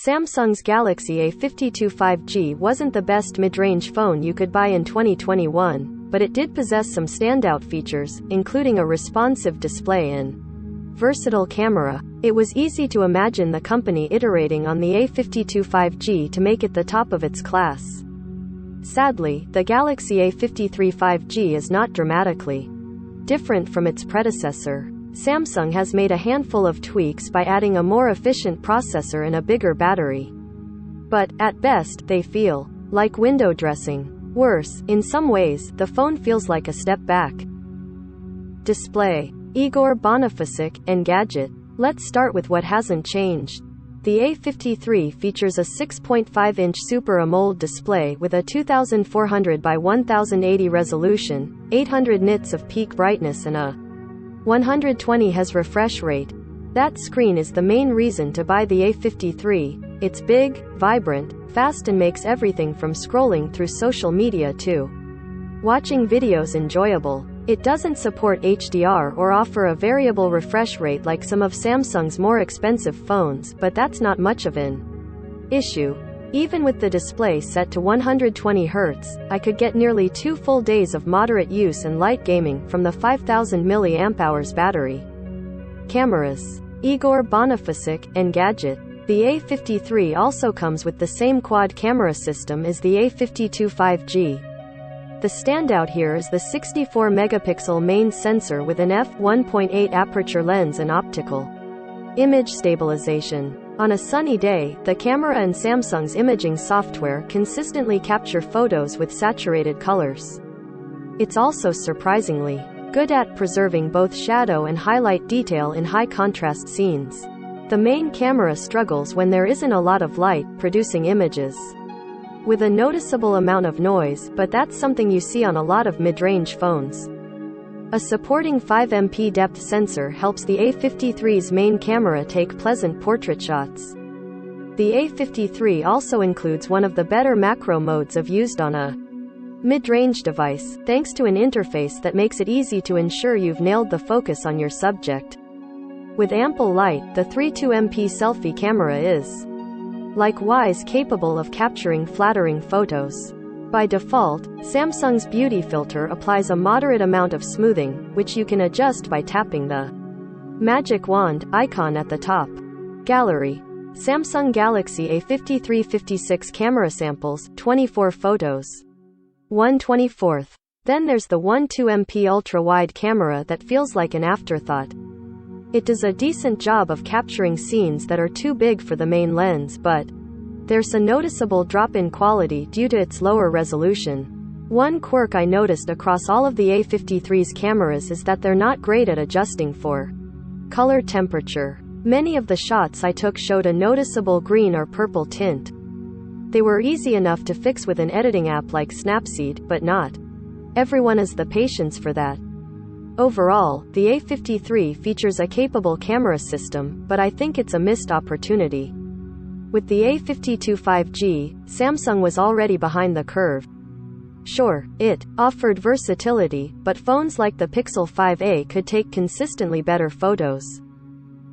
Samsung's Galaxy A52 5G wasn't the best mid-range phone you could buy in 2021, but it did possess some standout features, including a responsive display and versatile camera. It was easy to imagine the company iterating on the A52 5G to make it the top of its class. Sadly, the Galaxy A53 5G is not dramatically different from its predecessor. Samsung has made a handful of tweaks by adding a more efficient processor and a bigger battery. But, at best, they feel like window dressing. Worse, in some ways, the phone feels like a step back. Display. Igor Bonifacic, Engadget. Let's start with what hasn't changed. The A53 features a 6.5-inch Super AMOLED display with a 2400 by 1080 resolution, 800 nits of peak brightness and a 120 Hz refresh rate. That screen is the main reason to buy the A53. It's big, vibrant, fast and makes everything from scrolling through social media to watching videos enjoyable. It doesn't support HDR or offer a variable refresh rate like some of Samsung's more expensive phones, but that's not much of an issue. Even with the display set to 120 Hz, I could get nearly 2 full days of moderate use and light gaming from the 5000 mAh battery. Cameras. Igor Bonifacic, Engadget. The A53 also comes with the same quad camera system as the A52 5G. The standout here is the 64-megapixel main sensor with an f1.8 aperture lens and optical image stabilization. On a sunny day, the camera and Samsung's imaging software consistently capture photos with saturated colors. It's also surprisingly good at preserving both shadow and highlight detail in high-contrast scenes. The main camera struggles when there isn't a lot of light, producing images with a noticeable amount of noise, but that's something you see on a lot of mid-range phones. A supporting 5MP depth sensor helps the A53's main camera take pleasant portrait shots. The A53 also includes one of the better macro modes I've used on a mid-range device, thanks to an interface that makes it easy to ensure you've nailed the focus on your subject. With ample light, the 32MP selfie camera is likewise capable of capturing flattering photos. By default, Samsung's beauty filter applies a moderate amount of smoothing, which you can adjust by tapping the magic wand icon at the top. Gallery. Samsung Galaxy A53 56 camera samples, 24 photos. 1/24. Then there's the 12MP ultra-wide camera that feels like an afterthought. It does a decent job of capturing scenes that are too big for the main lens, but there's a noticeable drop in quality due to its lower resolution. One quirk I noticed across all of the A53's cameras is that they're not great at adjusting for color temperature. Many of the shots I took showed a noticeable green or purple tint. They were easy enough to fix with an editing app like Snapseed, but not everyone has the patience for that. Overall, the A53 features a capable camera system, but I think it's a missed opportunity. With the A52 5G, Samsung was already behind the curve. Sure, it offered versatility, but phones like the Pixel 5a could take consistently better photos.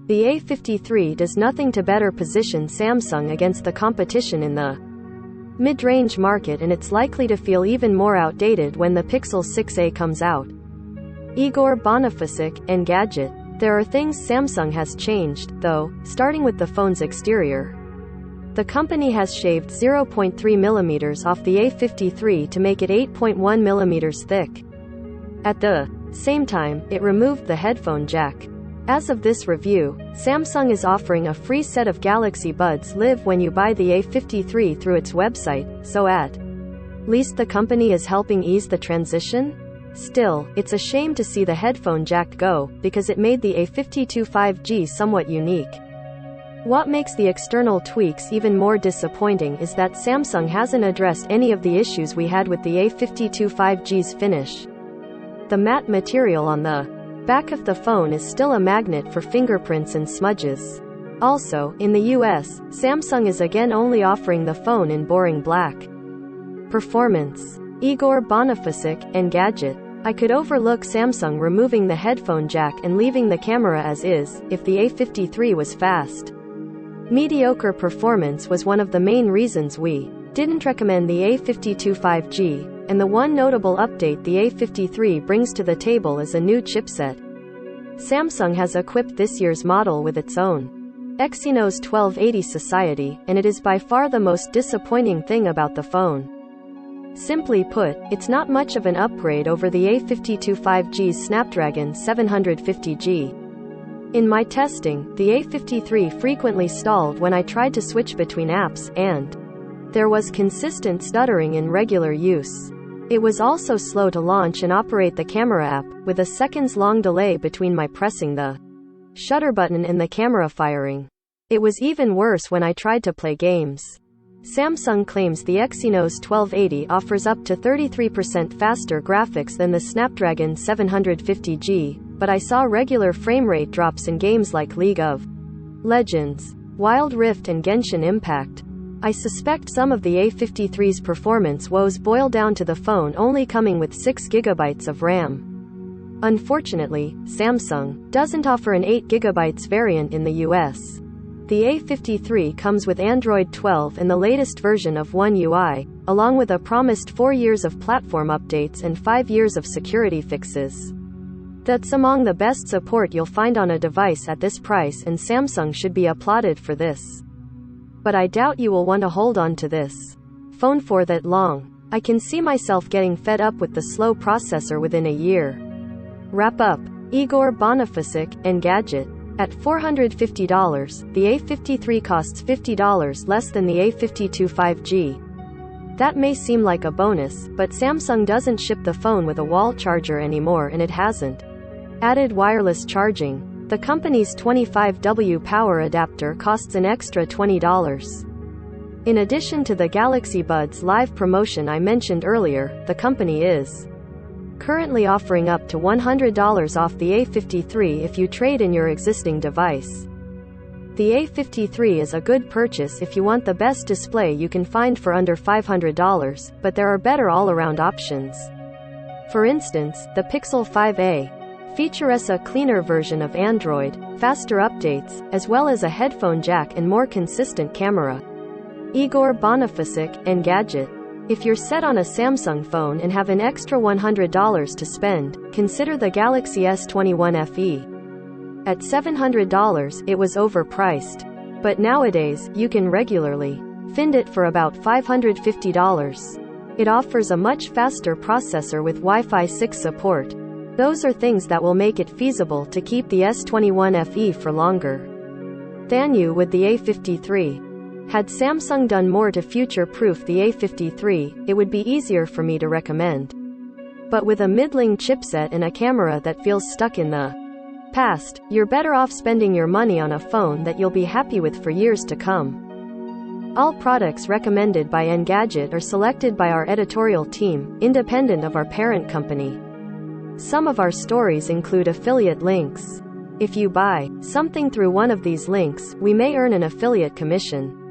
The A53 does nothing to better position Samsung against the competition in the mid-range market, and it's likely to feel even more outdated when the Pixel 6a comes out. Igor Bonifacic, Engadget. There are things Samsung has changed, though, starting with the phone's exterior. The company has shaved 0.3 mm off the A53 to make it 8.1 mm thick. At the same time, it removed the headphone jack. As of this review, Samsung is offering a free set of Galaxy Buds Live when you buy the A53 through its website, so at least the company is helping ease the transition? Still, it's a shame to see the headphone jack go, because it made the A52 5G somewhat unique. What makes the external tweaks even more disappointing is that Samsung hasn't addressed any of the issues we had with the A52 5G's finish. The matte material on the back of the phone is still a magnet for fingerprints and smudges. Also, in the US, Samsung is again only offering the phone in boring black. Performance. Igor Bonifacic, Engadget. I could overlook Samsung removing the headphone jack and leaving the camera as is, if the A53 was fast. Mediocre performance was one of the main reasons we didn't recommend the A52 5G, and the one notable update the A53 brings to the table is a new chipset. Samsung has equipped this year's model with its own Exynos 1280 Society, and it is by far the most disappointing thing about the phone. Simply put, it's not much of an upgrade over the A52 5G's Snapdragon 750G. In my testing, the A53 frequently stalled when I tried to switch between apps, and there was consistent stuttering in regular use. It was also slow to launch and operate the camera app, with a seconds-long delay between my pressing the shutter button and the camera firing. It was even worse when I tried to play games. Samsung claims the Exynos 1280 offers up to 33% faster graphics than the Snapdragon 750G, but I saw regular frame rate drops in games like League of Legends, Wild Rift and Genshin Impact. I suspect some of the A53's performance woes boil down to the phone only coming with 6GB of RAM. Unfortunately, Samsung doesn't offer an 8GB variant in the US. The A53 comes with Android 12 and the latest version of One UI, along with a promised 4 years of platform updates and 5 years of security fixes. That's among the best support you'll find on a device at this price, and Samsung should be applauded for this. But I doubt you will want to hold on to this phone for that long. I can see myself getting fed up with the slow processor within a year. Wrap up. Igor Bonifacic, Engadget. At $450, the A53 costs $50 less than the A52 5G. That may seem like a bonus, but Samsung doesn't ship the phone with a wall charger anymore, and it hasn't added wireless charging. The company's 25W power adapter costs an extra $20. In addition to the Galaxy Buds Live promotion I mentioned earlier, the company is currently offering up to $100 off the A53 if you trade in your existing device. The A53 is a good purchase if you want the best display you can find for under $500, but there are better all-around options. For instance, the Pixel 5a features a cleaner version of Android, faster updates, as well as a headphone jack and more consistent camera. Igor Bonifacic, Engadget. If you're set on a Samsung phone and have an extra $100 to spend, consider the Galaxy S21 FE. At $700, it was overpriced. But nowadays, you can regularly find it for about $550. It offers a much faster processor with Wi-Fi 6 support. Those are things that will make it feasible to keep the S21 FE for longer than you would the A53. Had Samsung done more to future-proof the A53, it would be easier for me to recommend. But with a middling chipset and a camera that feels stuck in the past, you're better off spending your money on a phone that you'll be happy with for years to come. All products recommended by Engadget are selected by our editorial team, independent of our parent company. Some of our stories include affiliate links. If you buy something through one of these links, we may earn an affiliate commission.